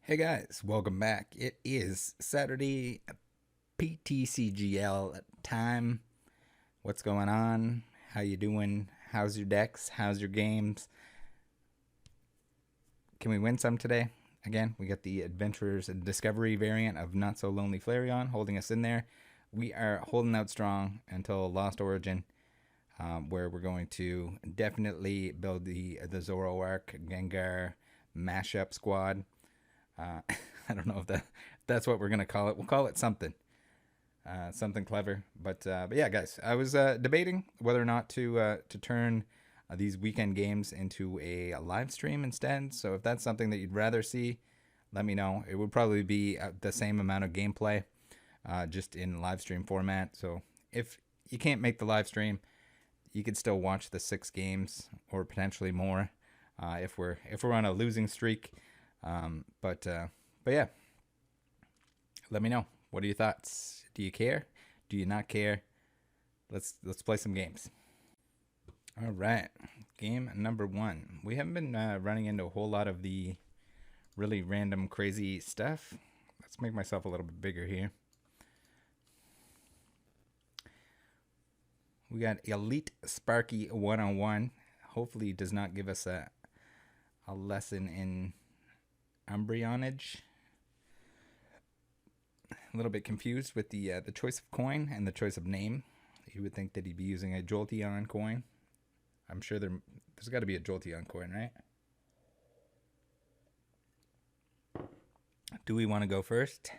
Hey guys, welcome back. It is Saturday PTCGL time. What's going on? How you doing? How's your decks? How's your games? Can we win some today? Again, we got the Adventurers and Discovery variant of Not So Lonely Flareon holding us in there. We are holding out strong until Lost Origin, where we're going to definitely build the Zoroark Gengar mashup squad. I don't know if that's what we're gonna call it. We'll call it something, something clever. But yeah, guys, I was debating whether or not to turn these weekend games into a live stream instead. So if that's something that you'd rather see, let me know. It would probably be the same amount of gameplay, just in live stream format. So if you can't make the live stream, you could still watch the 6 games or potentially more, if we're on a losing streak. But yeah, let me know. What are your thoughts? Do you care? Do you not care? Let's play some games. All right, game number 1. We haven't been running into a whole lot of the really random, crazy stuff. Let's make myself a little bit bigger here. We got Elite Sparky 101. Hopefully, does not give us a lesson in embryonage. A little bit confused with the choice of coin and the choice of name. You would think that he'd be using a Jolteon coin. I'm sure there's got to be a Jolteon coin, right? Do we want to go first?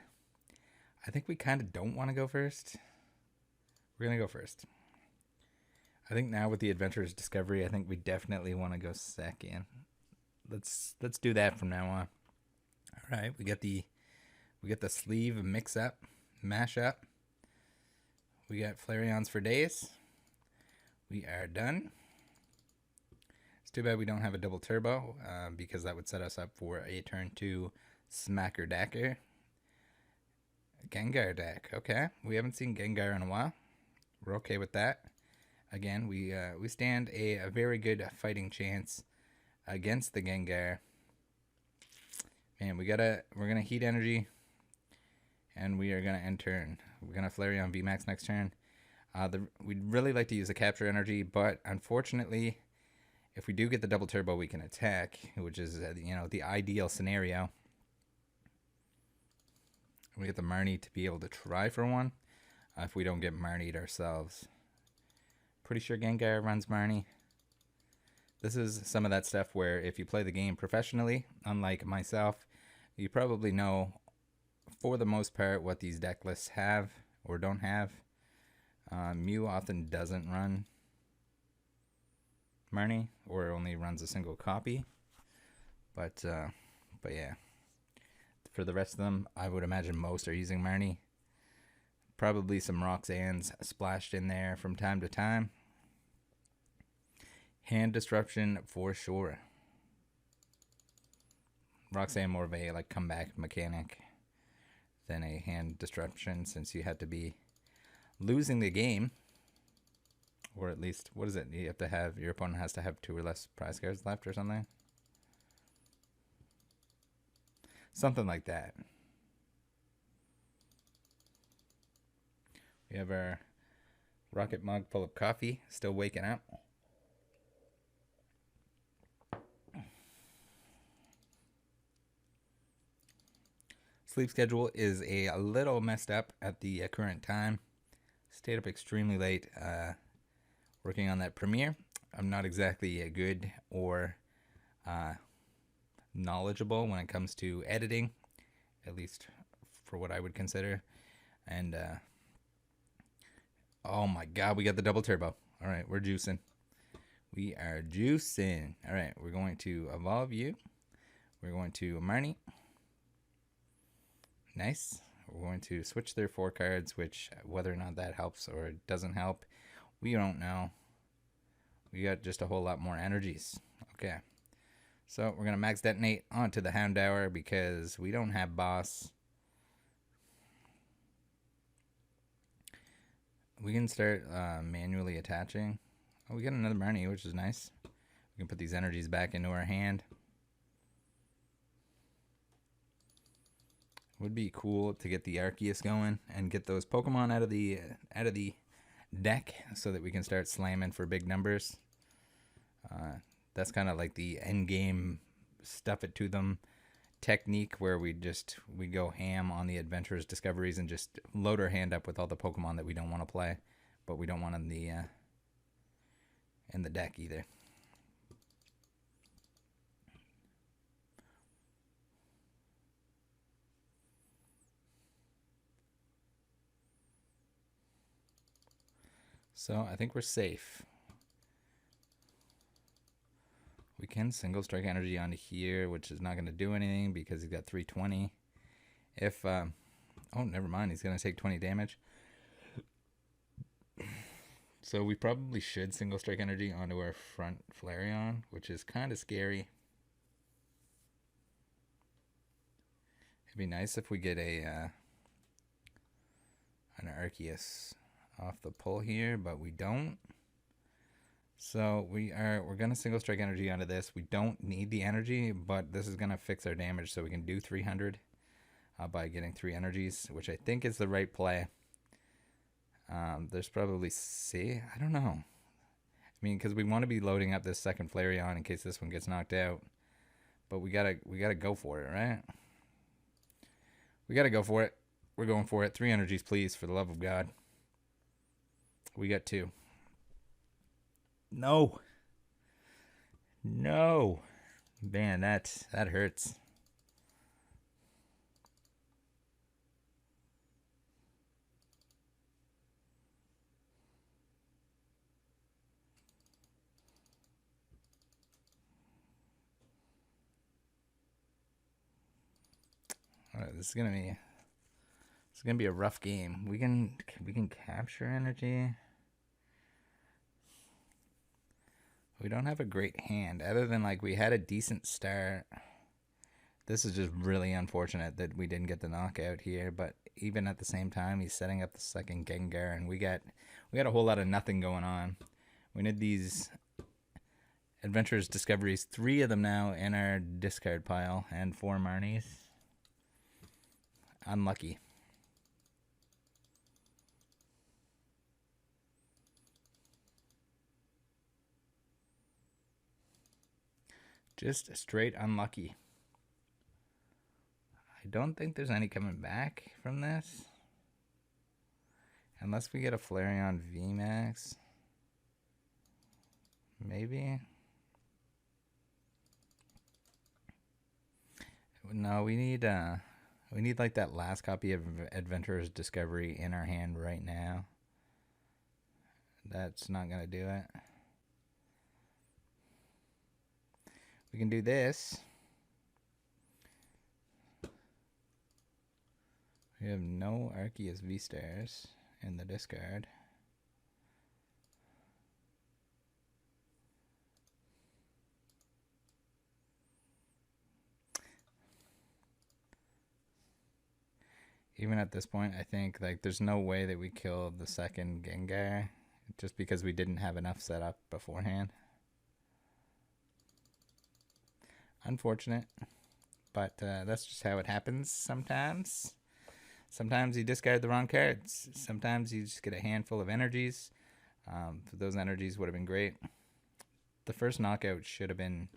I think we kind of don't want to go first. We're going to go first. I think now with the Adventurers Discovery, I think we definitely want to go second. Let's do that from now on. All right, we get the sleeve mix up, mash up. We got Flareons for days. We are done. It's too bad we don't have a double turbo, because that would set us up for a turn 2 Smacker Dacker. Gengar deck. Okay, we haven't seen Gengar in a while. We're okay with that. Again, we stand a very good fighting chance against the Gengar. Man, we're gonna heat energy, and we are gonna end turn. We're gonna Flareon VMAX next turn. We'd really like to use the capture energy, but unfortunately, if we do get the double turbo, we can attack, which is the ideal scenario. We get the Marnie to be able to try for one. If we don't get Marnied ourselves, pretty sure Gengar runs Marnie. This is some of that stuff where if you play the game professionally, unlike myself, you probably know for the most part what these deck lists have or don't have. Mew often doesn't run Marnie or only runs a single copy. But yeah. For the rest of them, I would imagine most are using Marnie. Probably some Roxanne's splashed in there from time to time. Hand disruption for sure. Roxanne more of a comeback mechanic than a hand disruption, since you had to be losing the game, or at least, what is it? You have to have, your opponent has to have 2 or less prize cards left or something. Something like that. We have our rocket mug full of coffee, still waking up. Sleep schedule is a little messed up at the current time. Stayed up extremely late working on that premiere. I'm not exactly good or knowledgeable when it comes to editing, at least for what I would consider. And oh my god, we got the double turbo. All right, we're juicing. We are juicing. All right, we're going to evolve you. We're going to Marnie. Nice. We're going to switch their 4 cards, which whether or not that helps or doesn't help, we don't know. We got just a whole lot more energies. Okay. So we're going to max detonate onto the Houndour because we don't have boss. We can start manually attaching. Oh, we got another Marnie, which is nice. We can put these energies back into our hand. Would be cool to get the Arceus going and get those Pokemon out of the deck so that we can start slamming for big numbers. That's kind of like the end game stuff it to them technique, where we go ham on the adventurers discoveries and just load our hand up with all the Pokemon that we don't want to play, but we don't want in the deck either. So I think we're safe. We can single strike energy onto here, which is not going to do anything because he's got 320. If, oh, never mind, he's going to take 20 damage. So we probably should single strike energy onto our front Flareon, which is kind of scary. It'd be nice if we get an Arceus off the pull here, but we don't. So we're gonna single strike energy onto this. We don't need the energy, but this is gonna fix our damage, so we can do 300 by getting 3 energies, which I think is the right play. There's probably I don't know. I mean, because we want to be loading up this second Flareon in case this one gets knocked out, but we gotta go for it, right? We gotta go for it. We're going for it. 3 energies, please, for the love of God. We got 2. No. Man, that hurts. All right, this is gonna be a rough game. We can capture energy. We don't have a great hand, other than like we had a decent start. This is just really unfortunate that we didn't get the knockout here, but even at the same time, he's setting up the second Gengar, and we got a whole lot of nothing going on. We need these adventurers discoveries, 3 of them now in our discard pile, and 4 Marnies. Unlucky. Just straight unlucky. I don't think there's any coming back from this. Unless we get a Flareon VMAX. Maybe. No, we need like that last copy of Adventurer's Discovery in our hand right now. That's not gonna do it. We can do this. We have no Arceus VSTARs in the discard. Even at this point, I think like there's no way that we kill the second Gengar just because we didn't have enough set up beforehand. Unfortunate, but that's just how it happens sometimes. Sometimes you discard the wrong cards. Sometimes you just get a handful of energies. Those energies would have been great. The first knockout should have been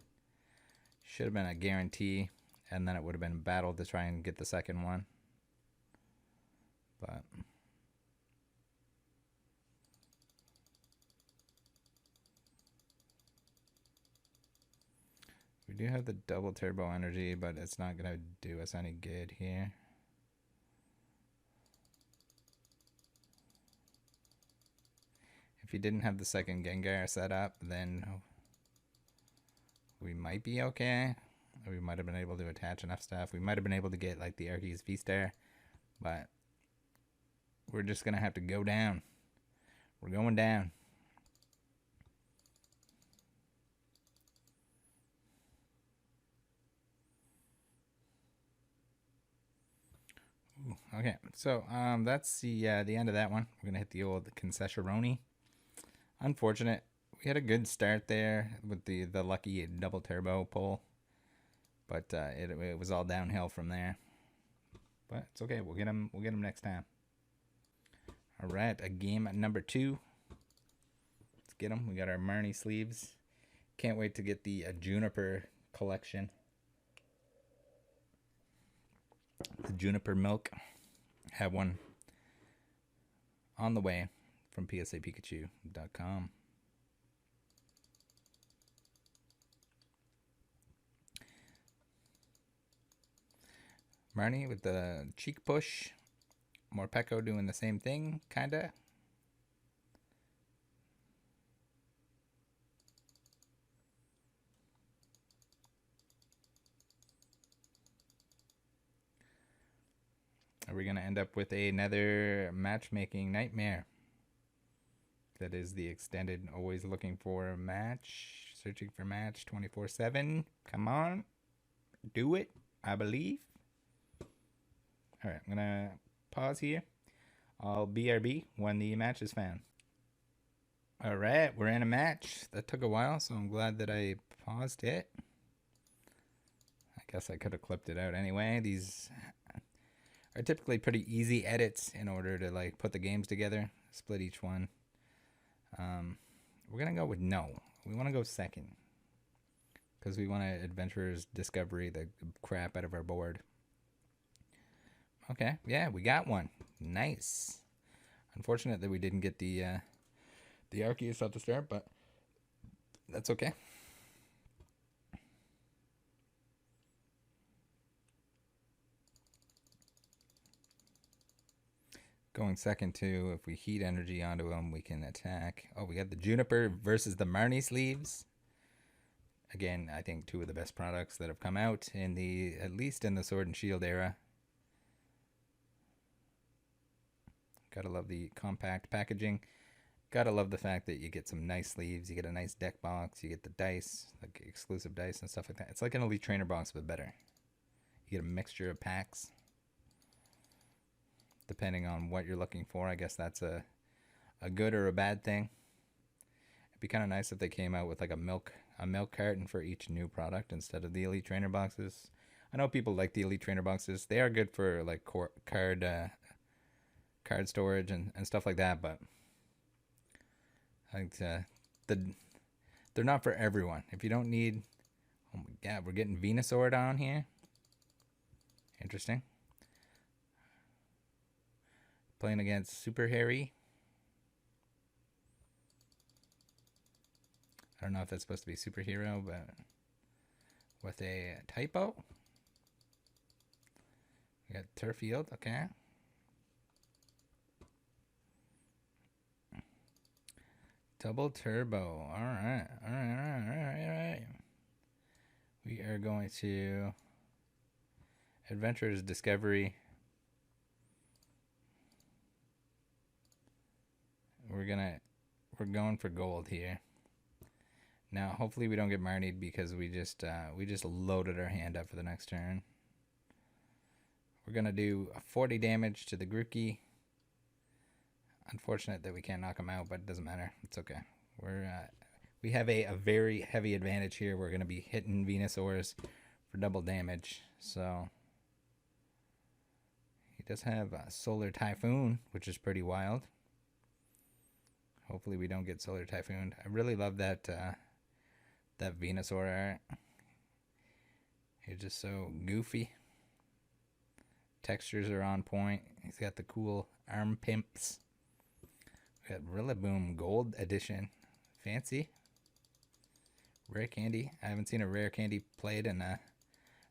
a guarantee, and then it would have been a battle to try and get the second one. But we do have the double turbo energy, but it's not going to do us any good here. If you didn't have the second Gengar set up, then we might be okay. We might have been able to attach enough stuff. We might have been able to get like the Arceus VSTAR, but we're just going to have to go down. We're going down. Ooh, okay, so that's the end of that one. We're going to hit the old Concessionaroni. Unfortunate. We had a good start there with the lucky double turbo pull, but it was all downhill from there. but it's okay. We'll get him next time. All right, a game number 2. Let's get him. We got our Marnie sleeves. Can't wait to get the Juniper collection. The Juniper milk. Have one on the way from psapikachu.com. Marnie with the cheek push. Morpeko doing the same thing, kinda. Are we going to end up with another matchmaking nightmare? That is the extended always looking for a match, searching for match 24/7. Come on. Do it, I believe. All right, I'm going to pause here. I'll BRB when the match is found. All right, we're in a match. That took a while, so I'm glad that I paused it. I guess I could have clipped it out anyway. These are typically pretty easy edits in order to like put the games together, split each one. We're gonna go with no. We want to go second because we want to Adventurer's Discovery the crap out of our board. Okay, yeah, we got one. Nice. Unfortunate that we didn't get the Arceus at the start, but that's okay. Going second too, if we heat energy onto him, we can attack. Oh, we got the Juniper versus the Marnie sleeves. Again, I think 2 of the best products that have come out in the, at least in the Sword and Shield era. Gotta love the compact packaging. Gotta love the fact that you get some nice sleeves. You get a nice deck box. You get the dice, like exclusive dice and stuff like that. It's like an Elite Trainer box, but better. You get a mixture of packs. Depending on what you're looking for, I guess that's a good or a bad thing. It'd be kind of nice if they came out with like a milk carton for each new product instead of the Elite Trainer boxes. I know people like the Elite Trainer boxes. They are good for like card storage and stuff like that, but I think they're not for everyone. If you don't need, oh my god, we're getting Venusaur down here. Interesting. Playing against Super Harry. I don't know if that's supposed to be superhero, but with a typo. We got Turfield, okay. Double turbo. All right. We are going to Adventurer's Discovery. We're going for gold here. Now, hopefully we don't get Marnied because we just loaded our hand up for the next turn. We're gonna do 40 damage to the Grookey. Unfortunate that we can't knock him out, but it doesn't matter. It's okay. We have a very heavy advantage here. We're gonna be hitting Venusaurs for double damage. So he does have a Solar Typhoon, which is pretty wild. Hopefully we don't get Solar Typhoon. I really love that Venusaur art. He's just so goofy. Textures are on point. He's got the cool arm pimps. We got Rillaboom Gold Edition. Fancy. Rare candy. I haven't seen a rare candy played in a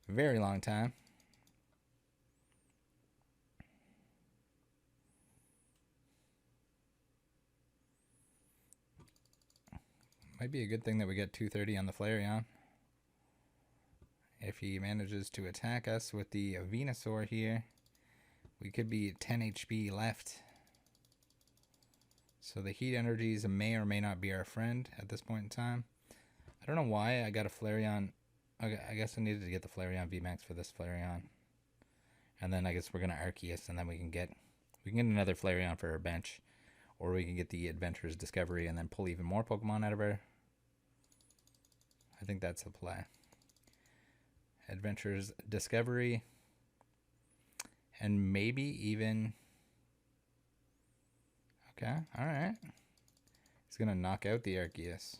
very long time. Might be a good thing that we get 230 on the Flareon. If he manages to attack us with the Venusaur here, we could be 10 HP left. So the heat energies may or may not be our friend at this point in time. I don't know why I got a Flareon. Okay, I guess I needed to get the Flareon VMAX for this Flareon. And then I guess we're going to Arceus, and then we can get another Flareon for our bench. Or we can get the Adventurer's Discovery and then pull even more Pokemon out of her. I think that's the play. Adventurer's Discovery. And maybe even... Okay, alright. He's going to knock out the Arceus.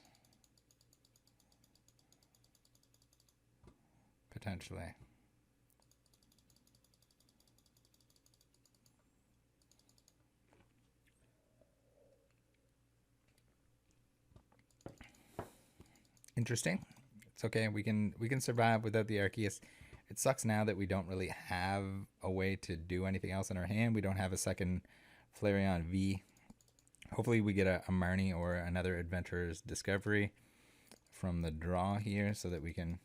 Potentially. Interesting. It's okay. We can survive without the Arceus. It sucks now that we don't really have a way to do anything else in our hand. We don't have a second Flareon V. Hopefully we get a Marnie or another Adventurer's Discovery from the draw here so that we can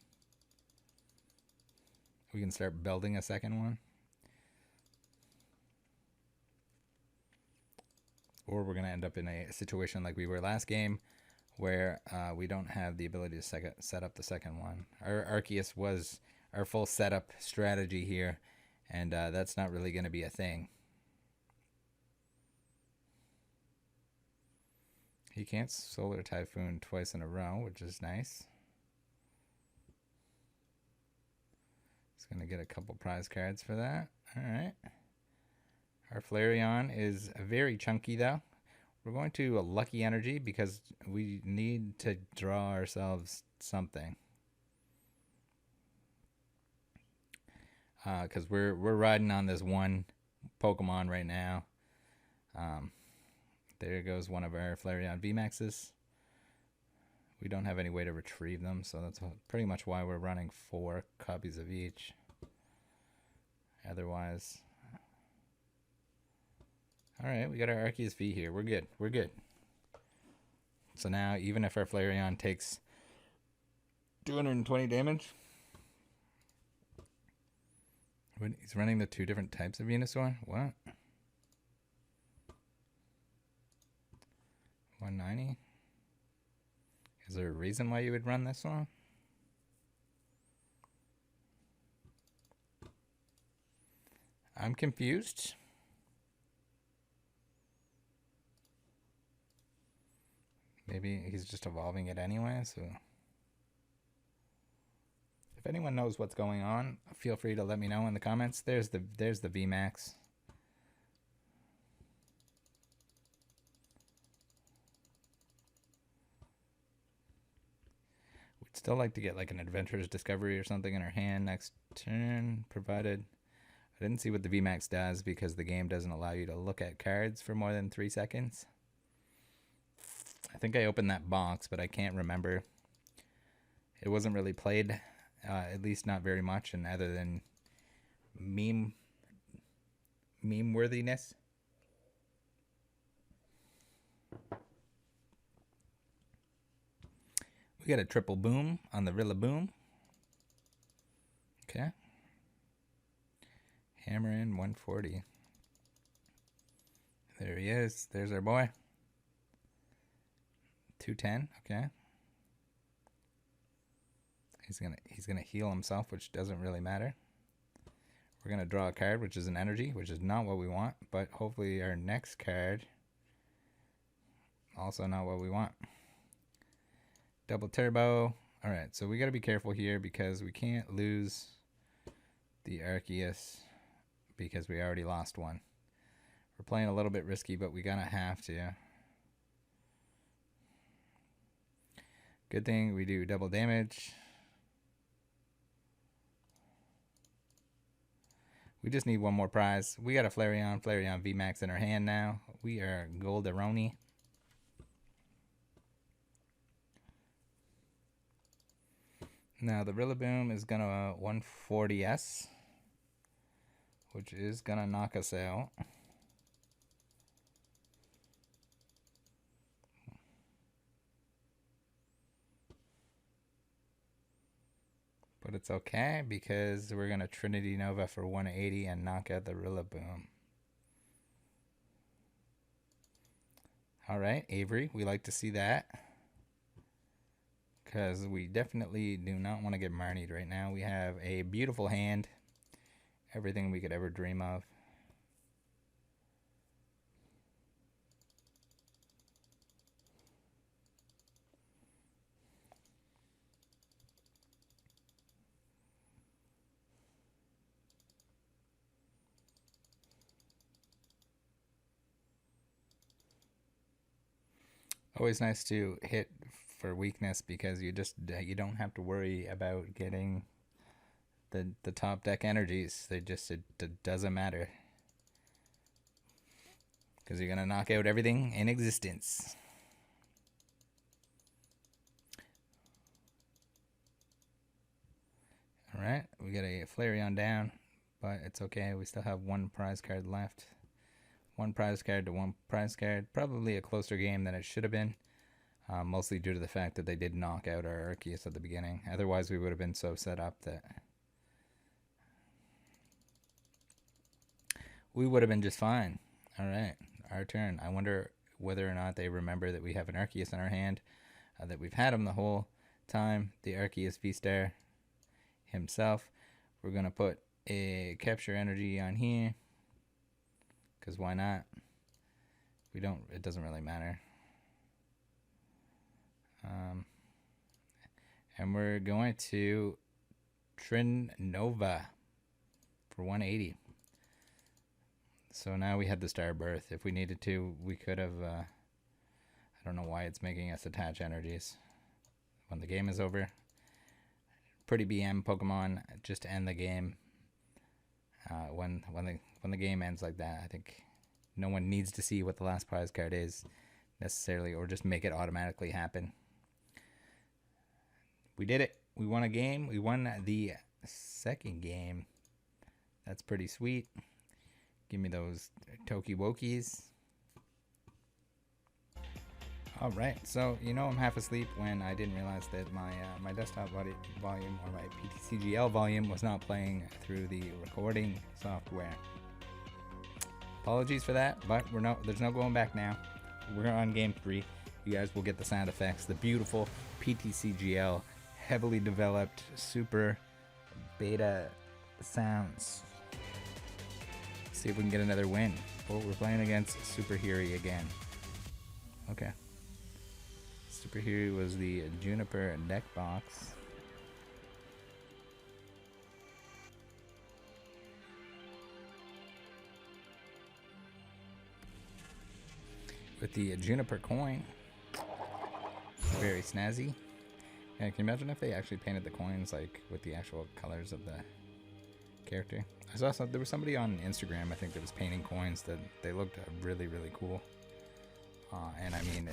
start building a second one. Or we're going to end up in a situation like we were last game where we don't have the ability to set up the second one. Our Arceus was our full setup strategy here, and that's not really going to be a thing. He can't Solar Typhoon twice in a row, which is nice. He's going to get a couple prize cards for that. Alright. Our Flareon is very chunky, though. We're going to a Lucky Energy because we need to draw ourselves something. Because we're riding on this one Pokemon right now. There goes one of our Flareon VMAXs. We don't have any way to retrieve them, so that's pretty much why we're running 4 copies of each. Otherwise... Alright, we got our Arceus V here. We're good. We're good. So now, even if our Flareon takes 220 damage... He's running the 2 different types of Venusaur? What? 190? Is there a reason why you would run this one? I'm confused. Maybe he's just evolving it anyway, so... If anyone knows what's going on, feel free to let me know in the comments. There's the VMAX. We'd still like to get like an Adventurer's Discovery or something in our hand next turn, provided... I didn't see what the VMAX does because the game doesn't allow you to look at cards for more than 3 seconds. I think I opened that box, but I can't remember. It wasn't really played, at least not very much, and other than meme worthiness. We got a triple boom on the Rillaboom. Okay. Hammer in 140. There he is. There's our boy. 210. Okay. He's gonna heal himself, which doesn't really matter. We're gonna draw a card, which is an energy, which is not what we want, but hopefully our next card also not what we want. Double turbo. All right, so we got to be careful here because we can't lose the Arceus because we already lost one. We're playing a little bit risky, but we gotta have to. Good thing we do double damage. We just need one more prize. We got a Flareon VMAX in our hand now. We are Golderoni. Now the Rillaboom is gonna 140S, which is gonna knock us out. But it's okay because we're gonna Trinity Nova for 180 and knock out the Rillaboom. Alright, Avery, we like to see that. Because we definitely do not want to get Marnied right now. We have a beautiful hand. Everything we could ever dream of. Always nice to hit for weakness because you don't have to worry about getting the top deck energies. It doesn't matter because you're gonna knock out everything in existence. All right, we got a Flareon down, but it's okay. We still have one prize card left. One prize card to one prize card. Probably a closer game than it should have been. Mostly due to the fact that they did knock out our Arceus at the beginning. Otherwise, we would have been so set up that we would have been just fine. All right, our turn. I wonder whether or not they remember that we have an Arceus in our hand, that we've had him the whole time, the Arceus VSTAR himself. We're going to put a capture energy on here, because why not? It doesn't really matter. And we're going to Trin Nova for 180. So now we had the Star Birth. If we needed to, we could have, I don't know why it's making us attach energies when the game is over. Pretty BM Pokemon just to end the game. When the game ends like that, I think no one needs to see what the last prize card is necessarily, or just make it automatically happen. We did it. We won a game. We won the second game. That's pretty sweet. Give me those Toki Wokies. All right, so I'm half asleep when I didn't realize that my desktop volume or my PTCGL volume was not playing through the recording software. Apologies for that, but there's no going back now. We're on game 3. You guys will get the sound effects, the beautiful PTCGL, heavily developed super beta sounds. See if we can get another win. Oh, we're playing against Super Hiri again. Okay. Super Hiri was the Juniper deck box. With the Juniper coin. Very snazzy. And can you imagine if they actually painted the coins like with the actual colors of the character? I saw there was somebody on Instagram, I think, that was painting coins that they looked really, really cool. And I mean,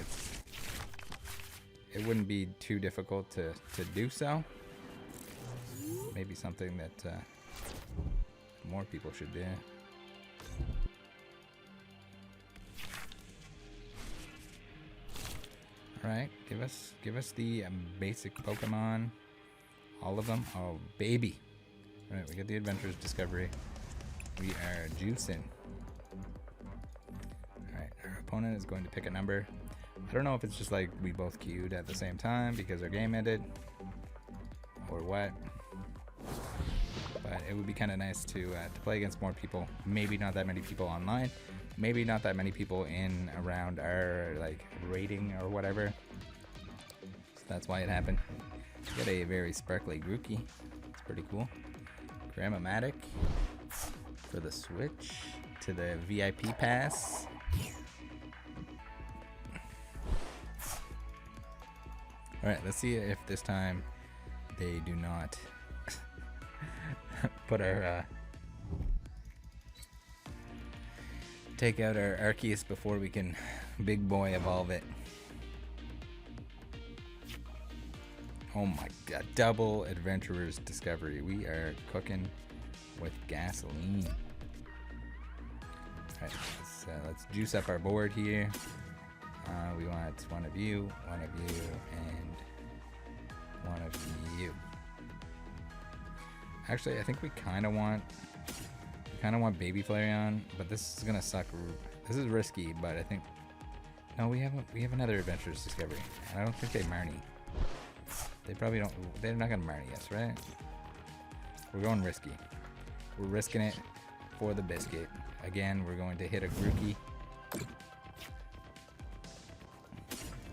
it wouldn't be too difficult to do so. Maybe something that more people should do. Alright, give us the basic Pokemon. All of them. Oh, baby. Alright, we get the Adventurer's Discovery. We are juicing. Alright, our opponent is going to pick a number. I don't know if it's just like we both queued at the same time because our game ended, or what. But it would be kind of nice to play against more people. Maybe not that many people online. Maybe not that many people in around our rating or whatever. So that's why it happened. Got a very sparkly Grookey. It's pretty cool. Grammatic for the switch to the VIP pass. Alright, let's see if this time they do not put our take out our Arceus before we can big boy evolve it. Oh my god, double Adventurer's Discovery. We are cooking with gasoline. Alright, let's juice up our board here. We want one of you, and one of you. Actually, I think we kind of want Baby Flareon, but this is gonna suck. This is risky, but I think no, we have another Adventurer's Discovery, and I don't think they Marnie. They probably don't. They're not gonna Marnie us, right? We're going risky. We're risking it for the biscuit. Again, we're going to hit a Grookey.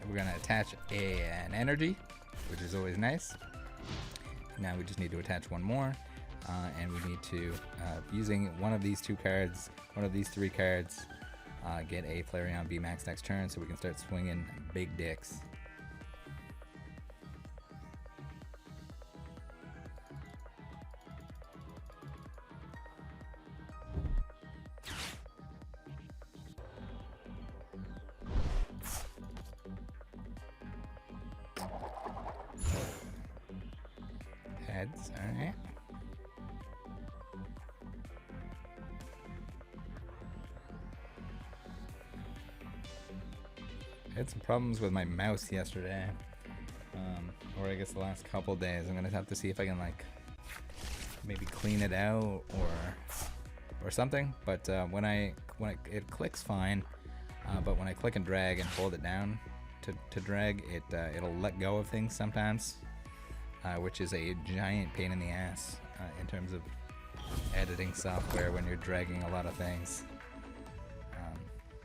We're gonna attach an energy, which is always nice. Now we just need to attach one more, and we need to using one of these two cards, one of these three cards, get a Flareon VMAX next turn so we can start swinging big dicks. Heads, alright. I had some problems with my mouse yesterday, or I guess the last couple days. I'm gonna have to see if I can like maybe clean it out or something. But when it clicks fine, but when I click and drag and hold it down to drag it, it'll let go of things sometimes, which is a giant pain in the ass in terms of editing software when you're dragging a lot of things.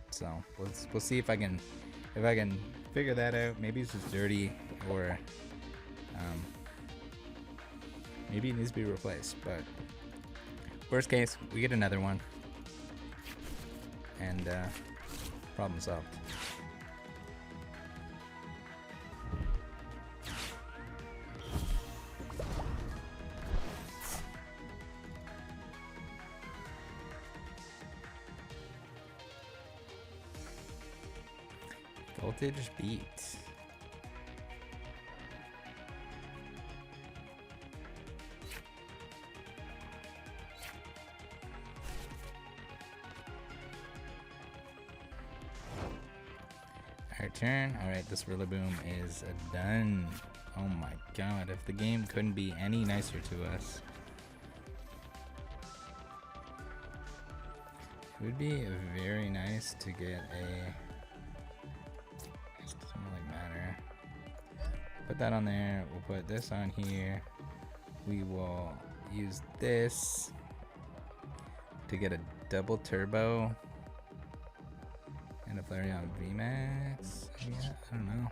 So we'll see if I can figure that out. Maybe it's just dirty, or maybe it needs to be replaced. But worst case, we get another one, and problem solved. Voltage beat. Our turn. Alright, this Rillaboom is done. Oh my god, if the game couldn't be any nicer to us. It would be very nice to get a... Put that on there. We'll put this on here. We will use this to get a double turbo and a Flareon VMAX. Yeah, I don't know.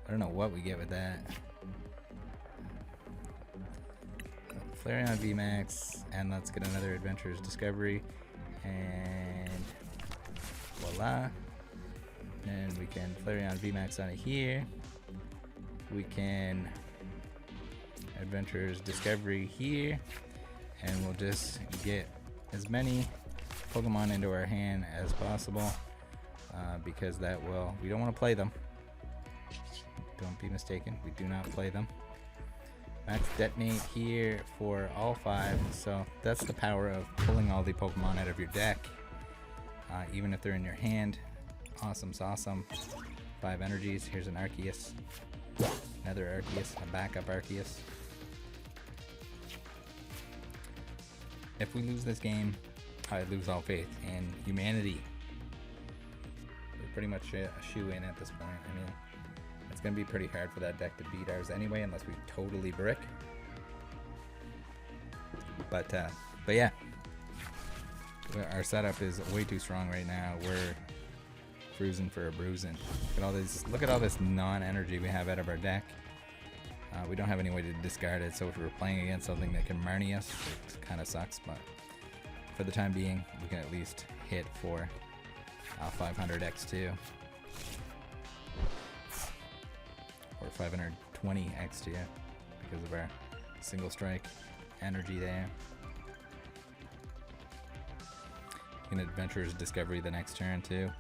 I don't know what we get with that. Flareon VMAX, and let's get another Adventurer's Discovery, and voila. And we can Flareon VMAX on it here. We can Adventurer's Discovery here, and we'll just get as many Pokemon into our hand as possible, because that will, we don't want to play them. Don't be mistaken, we do not play them. Max Detonate here for all 5, so that's the power of pulling all the Pokemon out of your deck, even if they're in your hand. Awesome sauceum. 5 energies. Here's an Arceus. Another Arceus, a backup Arceus. If we lose this game, I lose all faith in humanity. We're pretty much a shoe-in at this point. I mean, it's going to be pretty hard for that deck to beat ours anyway, unless we totally brick. But yeah, our setup is way too strong right now. We're cruising for a bruising. Look at all this non-energy we have out of our deck. We don't have any way to discard it, so if we're playing against something that can Marnie us, it kind of sucks, but for the time being, we can at least hit for 500 X2. Or 520 X2, because of our single strike energy there. You can Adventurer's Discovery the next turn too.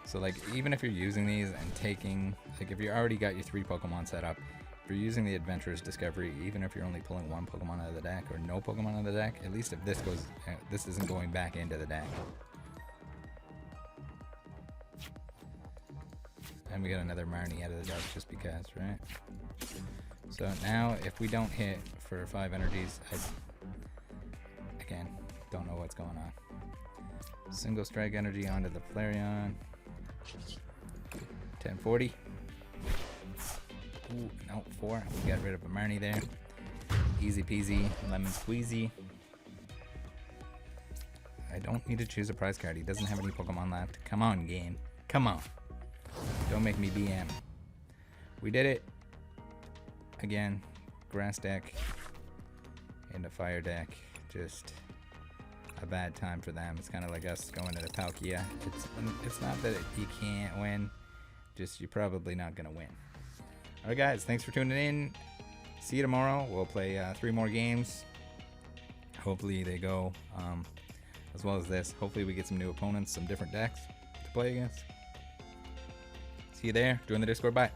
So like, even if you're using these and taking, like if you already got your 3 Pokemon set up, if you're using the Adventurer's Discovery, even if you're only pulling 1 Pokemon out of the deck or no Pokemon out of the deck, at least if this goes, this isn't going back into the deck. And we got another Marnie out of the deck just because, right? So now if we don't hit for 5 energies, I, again, don't know what's going on. Single strike energy onto the Flareon. 1040. Ooh, no, 4. We got rid of a Marnie there. Easy peasy, lemon squeezy. I don't need to choose a prize card. He doesn't have any Pokemon left. Come on, game. Come on. Don't make me BM. We did it. Again, grass deck into fire deck. Just a bad time for them. It's kind of like us going to the Palkia. It's not that you can't win, just you're probably not going to win. All right, guys, thanks for tuning in. See you tomorrow. We'll play 3 more games. Hopefully they go as well as this. Hopefully we get some new opponents, some different decks to play against. See you there. Join the Discord. Bye.